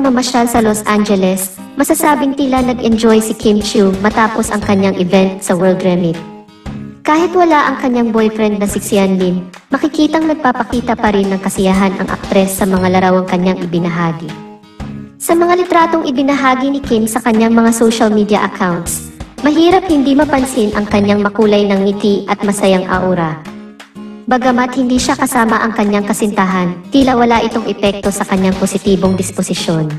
pamamasyal sa Los Angeles, masasabing tila nag-enjoy si Kim Chiu matapos ang kanyang event sa World Remit. Kahit wala ang kanyang boyfriend na si Xian Lim, makikitang nagpapakita pa rin ng kasiyahan ang aktres sa mga larawang kanyang ibinahagi. Sa mga litratong ibinahagi ni Kim sa kanyang mga social media accounts, mahirap hindi mapansin ang kanyang makulay ng ngiti at masayang aura. Bagamat hindi siya kasama ang kanyang kasintahan, tila wala itong epekto sa kanyang positibong disposisyon.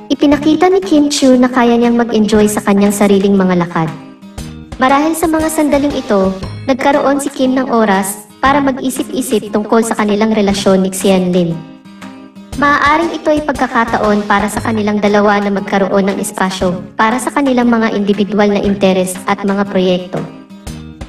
Ipinakita ni Kim Chiu na kaya niyang mag-enjoy sa kanyang sariling mga lakad. Marahil sa mga sandaling ito, nagkaroon si Kim ng oras para mag-isip-isip tungkol sa kanilang relasyon ni Xian Lim. Maaaring ito ay pagkakataon para sa kanilang dalawa na magkaroon ng espasyo para sa kanilang mga individual na interes at mga proyekto.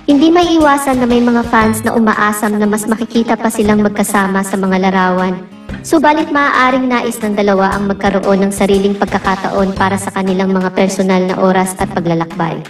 Hindi may iwasan na may mga fans na umaasam na mas makikita pa silang magkasama sa mga larawan, subalit maaaring nais ng dalawa ang magkaroon ng sariling pagkakataon para sa kanilang mga personal na oras at paglalakbay.